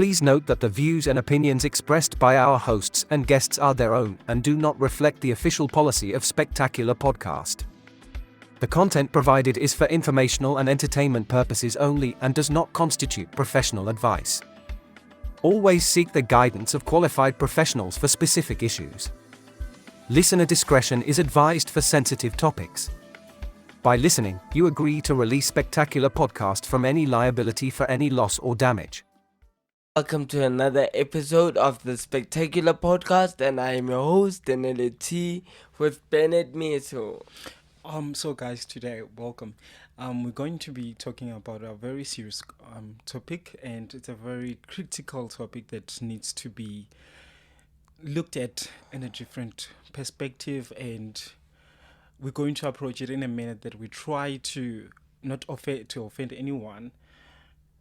Please note that the views and opinions expressed by our hosts and guests are their own and do not reflect the official policy of Spectacular Podcast. The content provided is for informational and entertainment purposes only and does not constitute professional advice. Always seek the guidance of qualified professionals for specific issues. Listener discretion is advised for sensitive topics. By listening, you agree to release Spectacular Podcast from any liability for any loss or damage. Welcome to another episode of the Spectacular Podcast, and I am your host, Danele T, with Bennett Meso. So guys, today, welcome. We're going to be talking about a very serious topic, and it's a very critical topic that needs to be looked at in a different perspective, and we're going to approach it in a manner that we try to not offend anyone,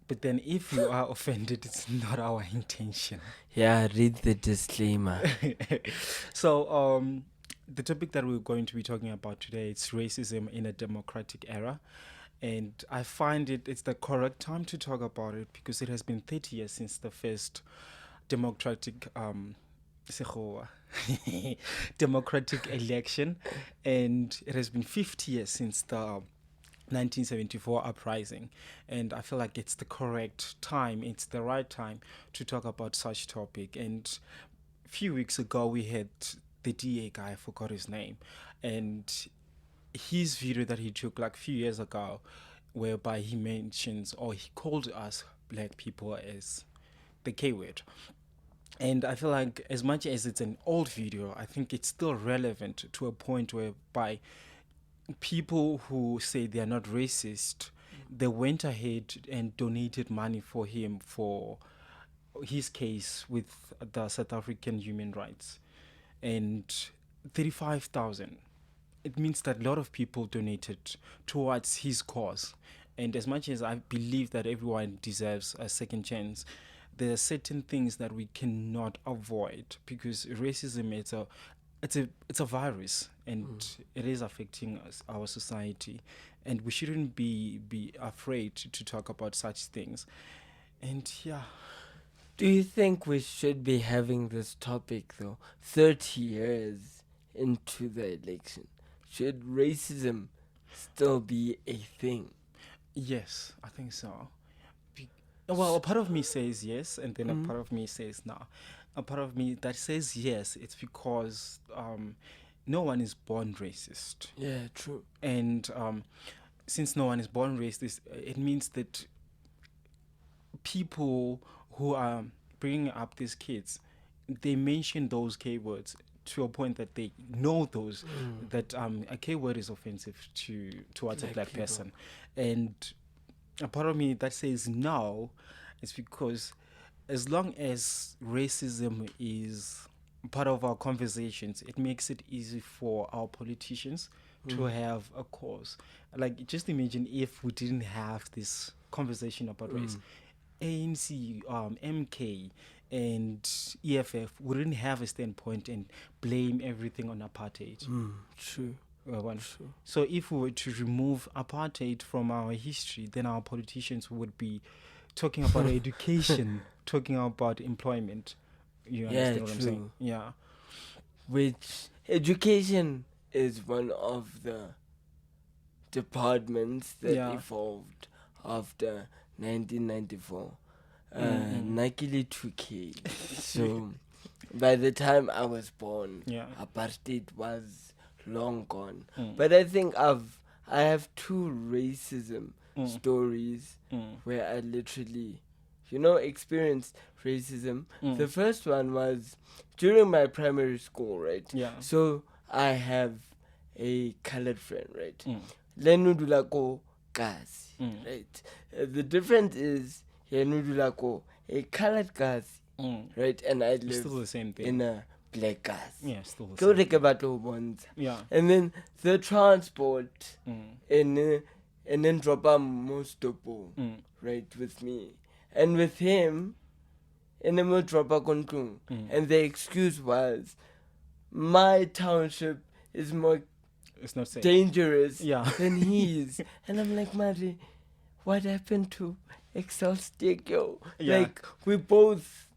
but then if you are offended, it's not our intention. Yeah, read the disclaimer. So, the topic that we're going to be talking about today is racism in a democratic era. And I find it's the correct time to talk about it because it has been 30 years since the first democratic democratic election, and it has been 50 years since the 1974 uprising, and I feel like it's the correct time, it's the right time to talk about such topic. And a few weeks ago we had the DA guy, I forgot his name, and his video that he took like a few years ago, whereby he mentions, or he called us black people as the K word. And I feel like as much as it's an old video, I think it's still relevant to a point whereby people who say they are not racist, they went ahead and donated money for him for his case with the South African human rights. And 35,000. It means that a lot of people donated towards his cause. And as much as I believe that everyone deserves a second chance, there are certain things that we cannot avoid because racism it's a virus, and it is affecting us, our society, and we shouldn't be afraid to talk about such things. And yeah. Do you think we should be having this topic though 30 years into the election? Should racism still be a thing? Yes, I think so. Well, a part of me says yes, and then a part of me says no. A part of me that says yes, it's because no one is born racist. Yeah, true. And since no one is born racist, it means that people who are bringing up these kids, they mention those K words to a point that they know those that a K word is offensive towards a black person. And a part of me that says no is because as long as racism is part of our conversations, it makes it easy for our politicians to have a cause. Like, just imagine if we didn't have this conversation about race. ANC, MK, and EFF wouldn't have a standpoint and blame everything on apartheid. True. True. So if we were to remove apartheid from our history, then our politicians would be talking about education, talking about employment. You understand what I'm saying? Yeah. Which education is one of the departments that evolved after 1994. Nakili 2K. So by the time I was born, apartheid was long gone. But I think I have two racism stories where I literally, experienced racism. The first one was during my primary school, right? Yeah. So I have a colored friend, right? Lenudulako Kasi, right? The difference is Lenudulako a colored Kasi, right? And I live still the same thing. in a black Kasi. Yeah, still the same thing. Yeah. And then the transport and then drop Mostopo, right, with me. And with him, and then we'll drop Kontung. And the excuse was, my township is more It's not safe. dangerous Yeah. than his. And I'm like, Mari, what happened to Excel stick, yo. Yeah. Like, we both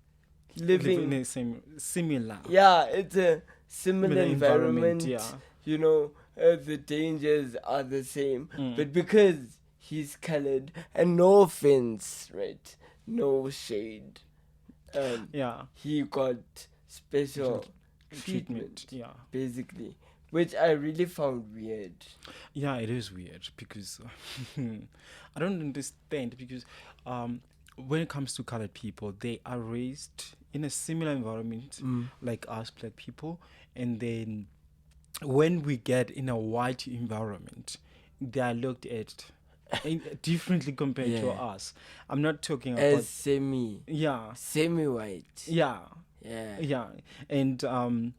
Live in living. the same similar. Yeah, it's a similar environment. Yeah. You know, the dangers are the same. Mm. But because he's colored, and no offense, right? No shade. Yeah. He got special Treatment. Yeah. basically, which I really found weird. Yeah, it is weird because I don't understand because when it comes to colored people, they are raised in a similar environment like us black people, and then when we get in a white environment, they are looked at differently compared to Yeah. us. I'm not talking about As semi-white. yeah, Yeah. yeah, and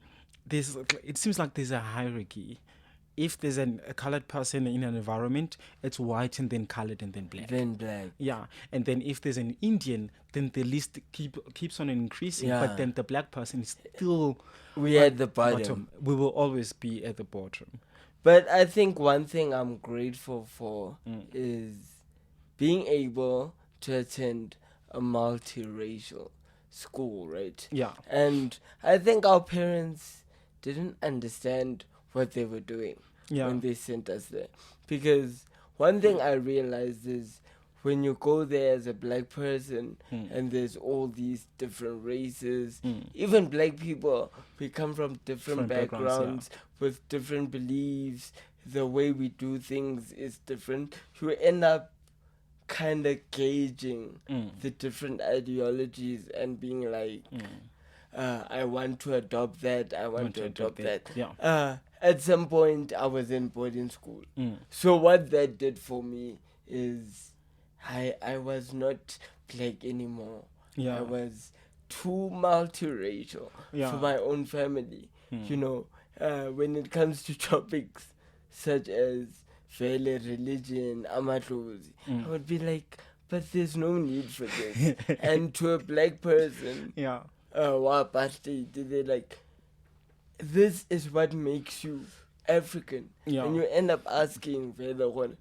there's it seems like there's a hierarchy. If there's a colored person in an environment, it's white and then colored and then black. Then black. Yeah, and then if there's an Indian, then the list keeps on increasing. Yeah. But then the black person is still We at the bottom. We will always be at the bottom. But I think one thing I'm grateful for is being able to attend a multiracial school, right? Yeah. And I think our parents didn't understand what they were doing when they sent us there. Because one thing I realized is when you go there as a black person and there's all these different races, even black people, we come from different backgrounds with different beliefs. The way we do things is different. You end up kind of gauging the different ideologies and being like, I want to adopt that, I want to adopt that. Yeah. At some point, I was in boarding school. So what that did for me is I was not black anymore. Yeah. I was too multiracial for my own family. You know, when it comes to topics such as vele, religion, amadlozi, I would be like, but there's no need for this. And to a black person, they're like, this is what makes you African. And you end up asking vele,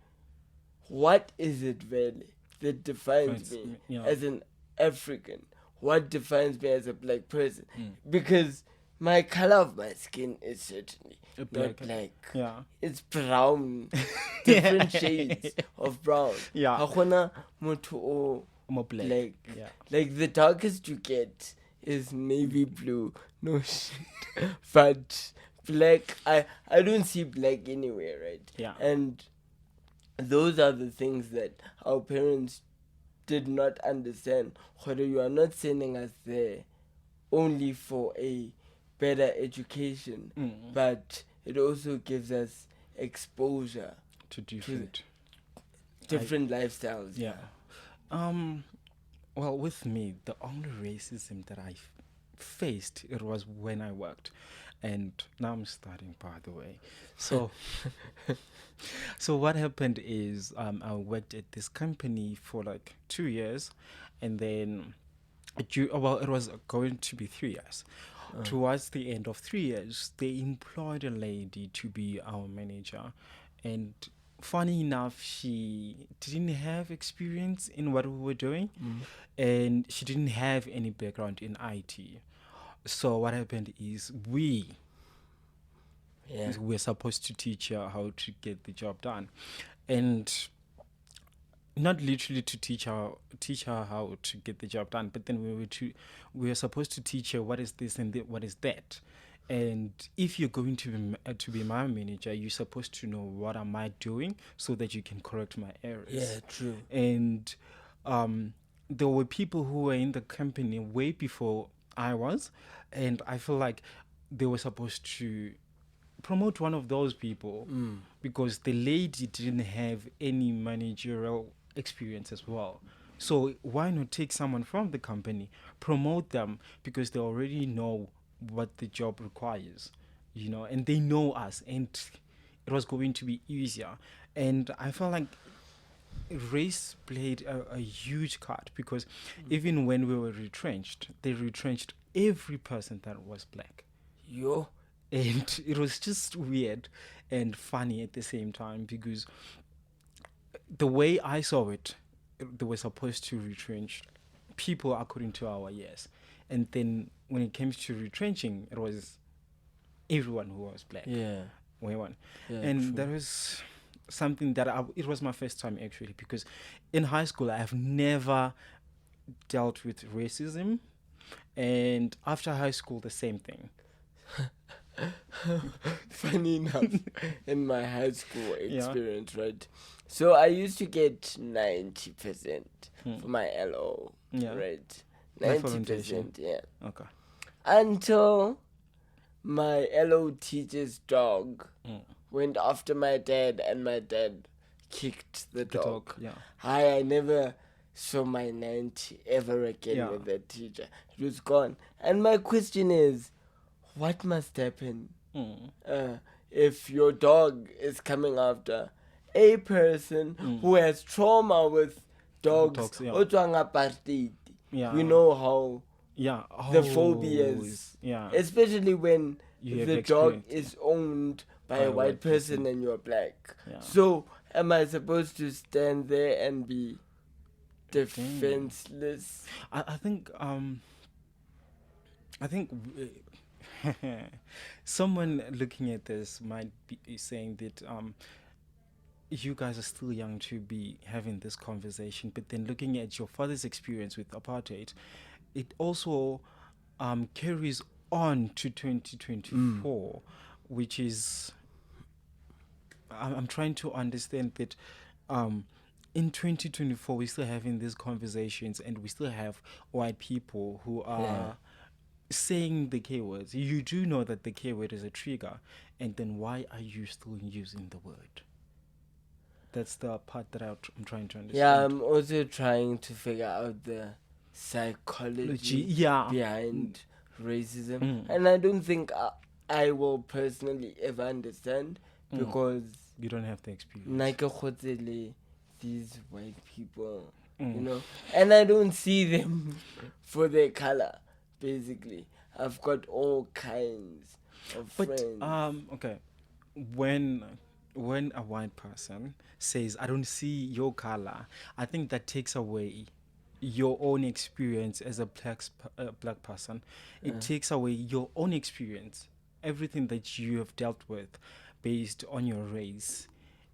what is it vele that defines me as an African? What defines me as a black person? Because my color of my skin is certainly not black. Yeah. It's brown. Different shades of brown. Yeah. Hakuna motho o More black. Yeah. Like the darkest you get is navy blue. No shit. But black, I don't see black anywhere, right? Yeah. And those are the things that our parents did not understand. Whether you are not sending us there only for a better education, but it also gives us exposure to different lifestyles. Yeah. Well, with me, the only racism that I faced, it was when I worked, and now I'm studying, by the way. So, so what happened is I worked at this company for like 2 years, and then it was going to be 3 years. Towards the end of 3 years, they employed a lady to be our manager, and funny enough, she didn't have experience in what we were doing, and she didn't have any background in IT. So what happened is we were supposed to teach her how to get the job done, and not literally to teach her how to get the job done, but then we were supposed to teach her what is this and what is that. And if you're going to be my manager, you're supposed to know what am I doing so that you can correct my errors. Yeah, true. And there were people who were in the company way before I was, and I feel like they were supposed to promote one of those people because the lady didn't have any managerial experience as well. So why not take someone from the company, promote them, because they already know what the job requires, and they know us, and it was going to be easier. And I felt like race played a huge part, because even when we were retrenched, they retrenched every person that was black. And it was just weird and funny at the same time, because the way I saw it, they were supposed to retrench people according to our years. And then when it came to retrenching, it was everyone who was black. Yeah. Everyone. Yeah, And true. that was something that it was my first time actually, because in high school I have never dealt with racism, and after high school the same thing. Funny enough, in my high school experience, right? So I used to get 90% for my LO, right? 90%, yeah. Okay. Until my LO teacher's dog went after my dad, and my dad kicked the dog. Yeah. I never saw my 90 ever again with that teacher. It was gone. And my question is, what must happen if your dog is coming after a person who has trauma with dogs? Yeah. We know how the phobias, yeah, especially when the dog is owned by a white person and you're black. Yeah. So am I supposed to stand there and be defenseless? I think someone looking at this might be saying that you guys are still young to be having this conversation, but then looking at your father's experience with apartheid, it also carries on to 2024, which is I'm trying to understand that in 2024 we're still having these conversations, and we still have white people who are saying the K words. You do know that the K word is a trigger, and then why are you still using the word? That's the part that I'm trying to understand. Yeah, I'm also trying to figure out the psychology behind racism. And I don't think I will personally ever understand, because you don't have the experience. These white people, you know, and I don't see them for their color. Basically, I've got all kinds of friends. Okay, when a white person says, "I don't see your color," I think that takes away your own experience as a black person. It takes away your own experience, everything that you have dealt with based on your race.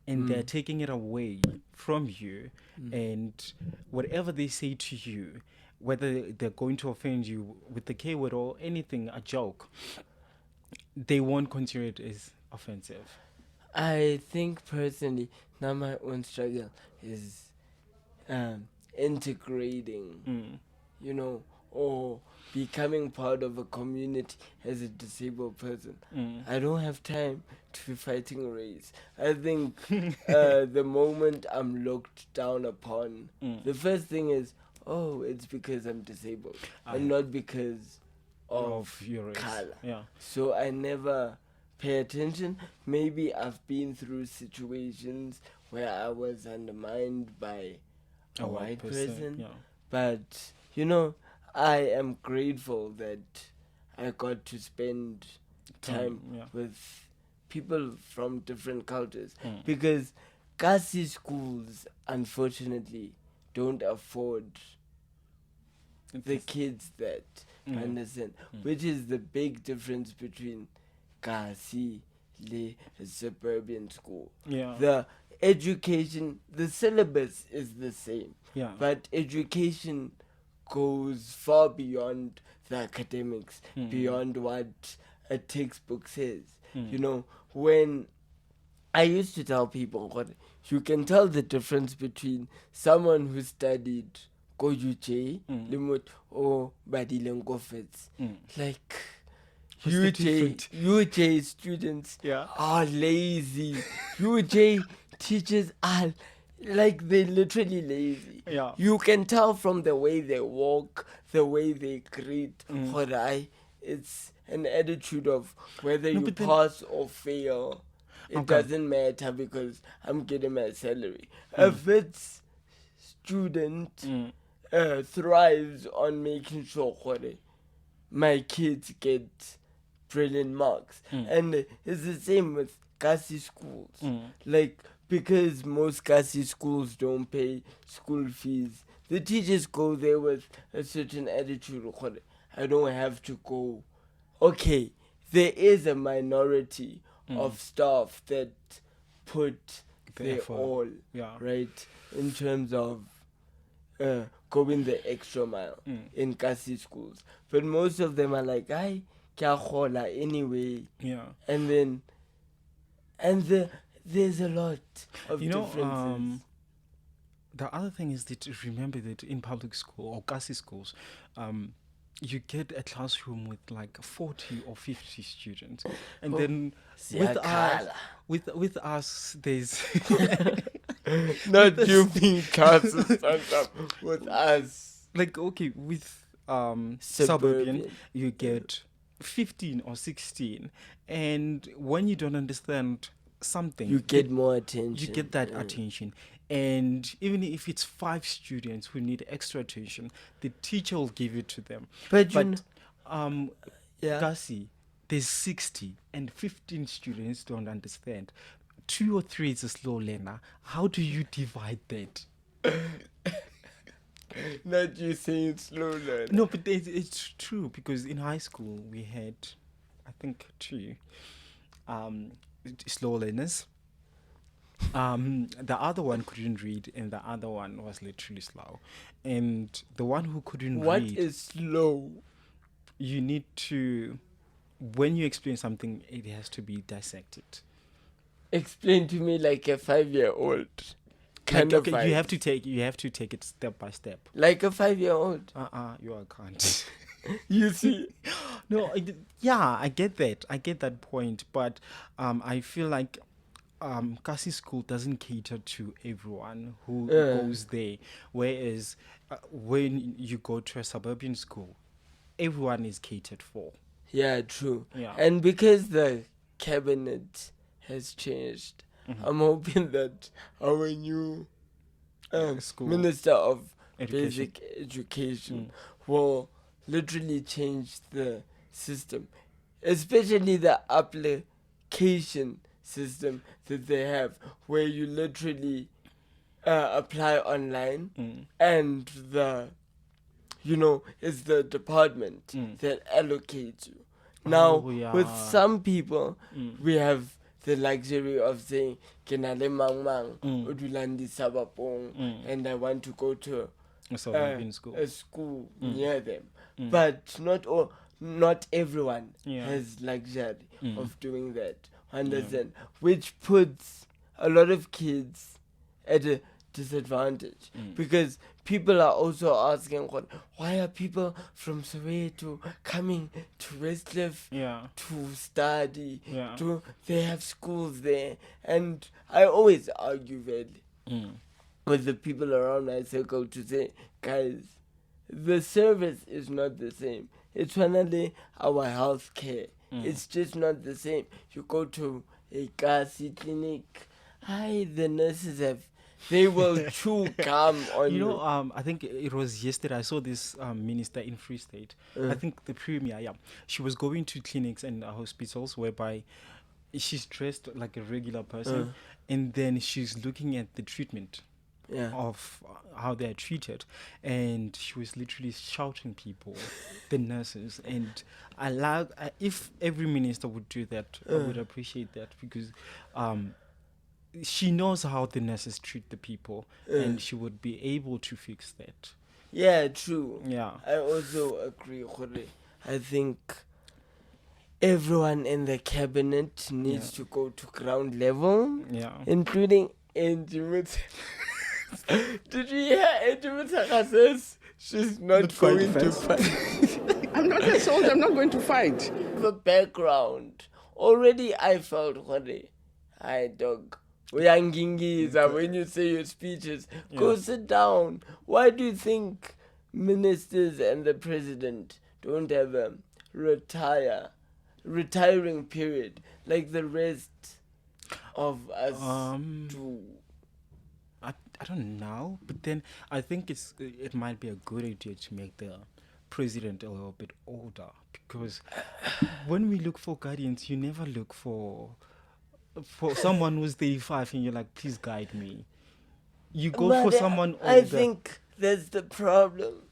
And they're taking it away from you, and whatever they say to you, whether they're going to offend you with the K word or anything, a joke, they won't consider it as offensive. I think personally, now my own struggle is integrating, you know, or becoming part of a community as a disabled person. I don't have time to be fighting race. I think the moment I'm looked down upon, the first thing is, oh, it's because I'm disabled, and not because of your race. Color. Yeah. So I never pay attention. Maybe I've been through situations where I was undermined by a white person. But, you know, I am grateful that I got to spend time with people from different cultures, because Kasi schools, unfortunately, don't afford the kids that understand, which is the big difference between Kasi and a suburban school. The education, the syllabus is the same, but education goes far beyond the academics, beyond what a textbook says. You know, when I used to tell people, you can tell the difference between someone who studied go UJ or Badileng Goffets. Like UJ students are lazy. UJ teachers are like, they're literally lazy. You can tell from the way they walk, the way they greet. It's an attitude of whether you pass or fail. It doesn't matter, because I'm getting my salary. If it's student thrives on making sure my kids get brilliant marks, and it's the same with Kasi schools. Like, because most Kasi schools don't pay school fees, the teachers go there with a certain attitude. I don't have to go. Okay, there is a minority of staff that put their all, right, in terms of going the extra mile in Kasi schools. But most of them are like, "Ay, kya khola anyway." Yeah. And there's a lot of differences. The other thing is that remember that in public school or Kasi schools, you get a classroom with like 40 or 50 students, and then with us there's not you being classes with us, like, okay, with suburban you get 15 or 16, and when you don't understand something, you get more attention. You get that attention. And even if it's 5 students who need extra attention, the teacher will give it to them. But Kasi, there's 60 and 15 students don't understand. 2 or 3 is a slow learner. How do you divide that? Not you saying slow learner. No, but it's true, because in high school we had, I think, 2 slow learners. The other one couldn't read, and the other one was literally slow. And the one who couldn't read... What is slow? You need to... When you explain something, it has to be dissected. Explain to me like a 5-year-old. You have to take it step by step. Like a 5-year-old? You can't. You see? No, I get that. I get that point. But I feel like Kasi school doesn't cater to everyone who goes there. Whereas when you go to a suburban school, everyone is catered for. Yeah, true. Yeah. And because the cabinet has changed, I'm hoping that our new Minister of Basic Education will literally change the system, especially the application system that they have, where you literally apply online and it's the department that allocates you. Now, with some people, we have the luxury of saying, "Kenale mang mang, udulandi sabapong," and I want to go to a school near them. But not everyone has luxury of doing that. Understand? Which puts a lot of kids at a disadvantage, because people are also asking, why are people from Soweto coming to Westcliff to study? They have schools there. And I always argue with the people around my circle to say, guys, the service is not the same. It's finally our health care. It's just not the same. You go to a Kasi clinic, the nurses they will chew gum on you. I think it was yesterday I saw this minister in Free State. I think the premier, she was going to clinics and hospitals whereby she's dressed like a regular person, and then she's looking at the treatment of how they're treated, and she was literally shouting people, the nurses. And if every minister would do that, I would appreciate that, because she knows how the nurses treat the people, and she would be able to fix that. Yeah, true. Yeah, I also agree, Khore. I think everyone in the cabinet needs to go to ground level, including Angie. Did you hear Angie says she's not going to fight? I'm not a soldier, I'm not going to fight. The background. Already I felt, hi dog. When you say your speeches, go sit down. Why do you think ministers and the president don't have a retiring period like the rest of us do? I don't know, but then I think it might be a good idea to make the president a little bit older, because when we look for guardians, you never look for for someone who's 35 and you're like, please guide me. You go But for someone older. I think that's the problem.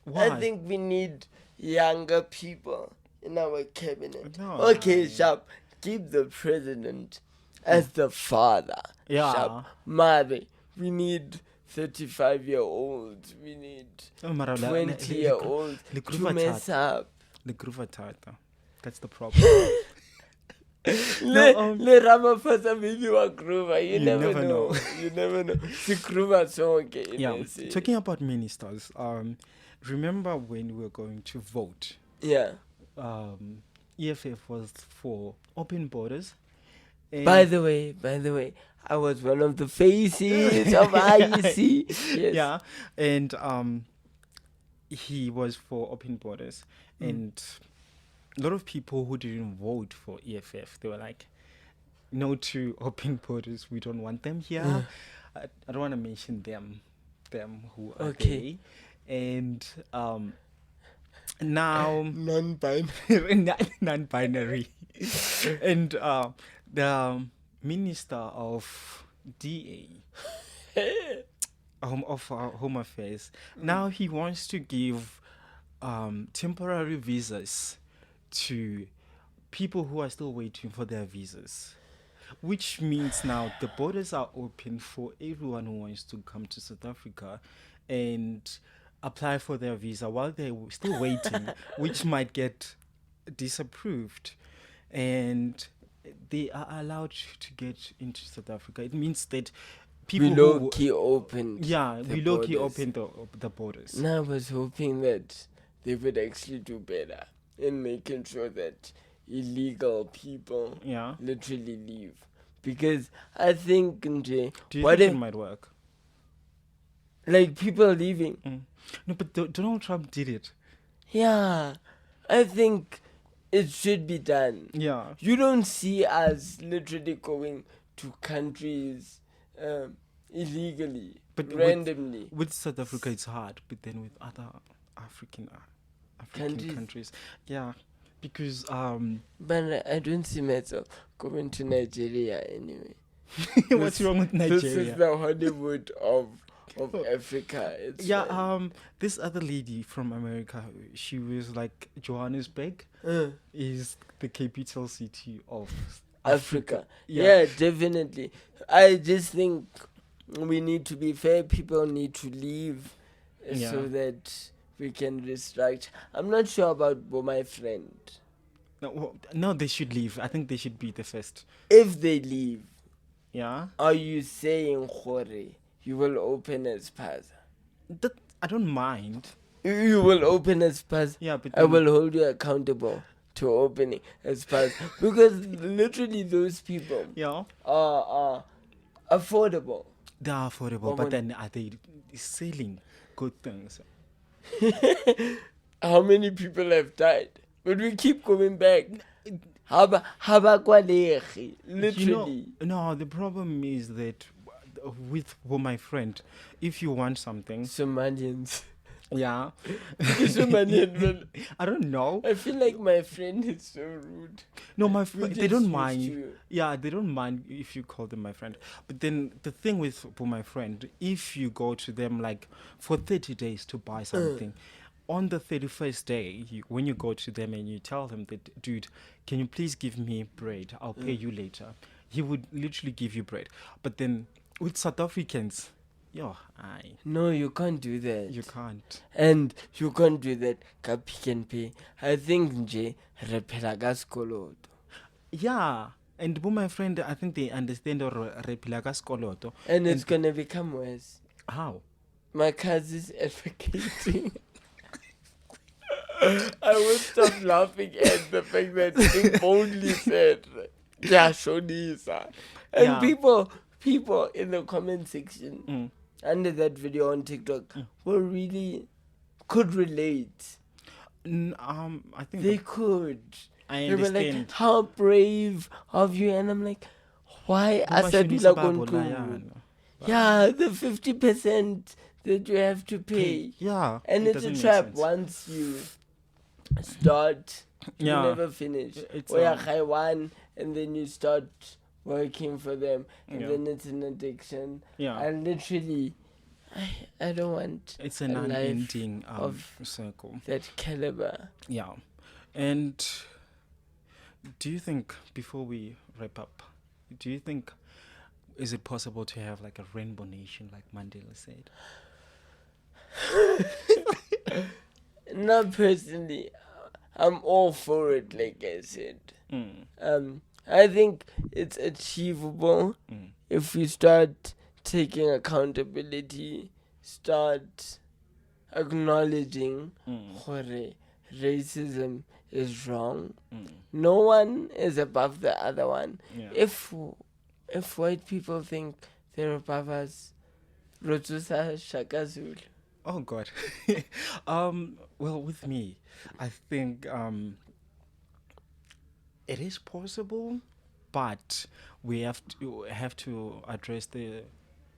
Why? I think we need younger people in our cabinet. No. Okay, Sharp, keep the president as the father. Yeah. Sharp, mother, we need 35-year-olds. We need Oh, Mara, 20-year-olds to mess up. The Groover Tata. That's the problem. Le Ramaphosa maybe wa Groover. You never know. know. You never know. Si Groover so okay. Yeah. Talking about ministers, remember when we were going to vote? Yeah. EFF was for open borders. And By the way, I was one of the faces of IEC. Yes. Yeah, and he was for open borders, and a lot of people who didn't vote for EFF, they were like, no to open borders, we don't want them here. I don't want to mention them who are Okay. gay. And now non-binary and the minister of DA Home Affairs, now he wants to give temporary visas to people who are still waiting for their visas, which means now the borders are open for everyone who wants to come to South Africa and apply for their visa while they're still waiting, which might get disapproved, and they are allowed to get into South Africa. It means that people We low-key opened. we low-key opened the borders. And I was hoping that they would actually do better in making sure that illegal people Yeah. literally leave. Because I think, Nje, Do you what think if, it might work? like, people leaving? No, but Donald Trump did it. Yeah, I think it should be done. Yeah. You don't see us literally going to countries illegally, But randomly. With South Africa, it's hard, but then with other African countries, yeah, because But I don't see myself going to Nigeria anyway. what's wrong with This Nigeria? is the Hollywood of Africa. It's Yeah, fine. this other lady from America, she was like, Johannesburg is the capital city of Africa. Yeah. Yeah, definitely. I just think we need to be fair. People need to leave Yeah. so that we can restructure. I'm not sure about my friend. No, they should leave. I think they should be the first. If they leave, Yeah, are you saying, Khore, you will open a spaza? that I don't mind. You will open a spaza? Yeah, but I will hold you accountable to opening a spaza. Because literally those people Yeah, are affordable. they are affordable, but then are they selling good things? How many people have died? But we keep coming back. Haba kwalegi, literally. No, the problem is that with my friend, if you want something, Somalians. yeah, Somalian man. I don't know. I feel like my friend is so rude. No, my We friend, they just don't used mind. to- Yeah, they don't mind if you call them my friend. But then the thing with my friend, if you go to them like for 30 days to buy something, on the 31st day, when you go to them and you tell them that, dude, can you please give me bread? I'll pay you later. He would literally give you bread. But then with South Africans, No, you can't do that. you can't. And you can't do that ka Pick n Pay. I think nje re phela ka sekoloto. Yeah. And my friend, I think they understand or repila ka skoloto. And it's gonna become worse. How? My cousin is advocating. I will stop laughing at the fact that he boldly said, "Yeah, Shonisa." And Yeah. people in the comment section under that video on TikTok were really could relate. I think They could. I They were like, understand. "How brave of you!" And I'm like, "Why Asadula Gonkulu?" Yeah, the 50% that you have to pay. Yeah. And it it's a doesn't make trap. sense. Once you start, Yeah. you never finish. It's, Or you one and then you start working for them, and then it's an addiction. Yeah. And literally, I don't want it's an unending circle. That caliber. Yeah. And do you think, before we wrap up, is it possible to have like a rainbow nation, like Mandela said? Not personally. I'm all for it, like I said. I think it's achievable if we start taking accountability, start acknowledging that racism is wrong. No one is above the other one. Yeah. If white people think they're above us, Rotsusa Shaka Zulu. Oh God. Well, with me, I think it is possible, but we have to address the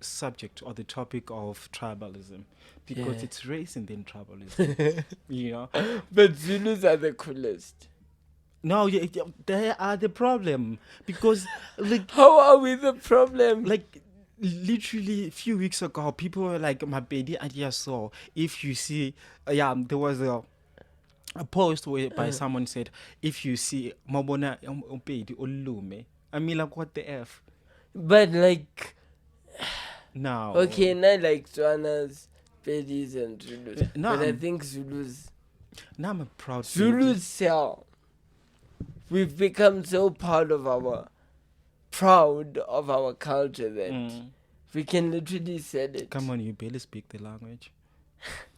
subject or the topic of tribalism, because it's race and then tribalism. You know. But Zulus are the coolest. No, they are the problem, because like, how are we the problem? Like, literally a few weeks ago, people were like, my baby idea. So if you see, there was a post where by someone said, if you see Mabona baby ulume, I mean, like, what the F? But like, now. Okay, not like Tswanas, Pedis and Zulus. No, but I think Zulus. Now I'm proud. Zulus sell. We've become so proud of our culture that we can literally sell it. Come on, you barely speak the language.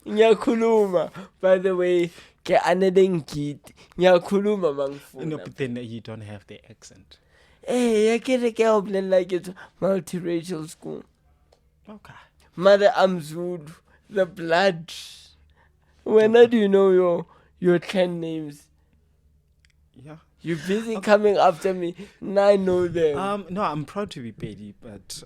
Nyakuluma. By the way, ke anedengit. Nyakuluma mangfuna. No, but then you don't have the accent. Hey, I get like it's multiracial school. Okay. Mother, I'm Zulu. The blood. When do you know your clan names? Yeah. You're busy coming after me. Now I know them. No, I'm proud to be Betty, but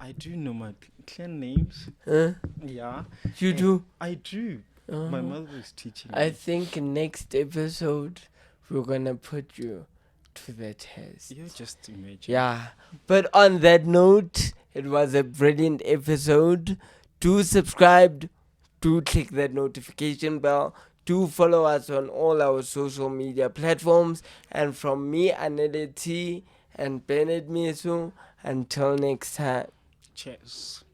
I do know my clan names. Huh? Yeah. You do? I do. My mother was teaching me. I think next episode we're gonna put you to the test. You just imagine. Yeah. But on that note, it was a brilliant episode. Do subscribe. Do click that notification bell. Do follow us on all our social media platforms. And from me, Anele T, and Bennett Mesu, until next time. Cheers.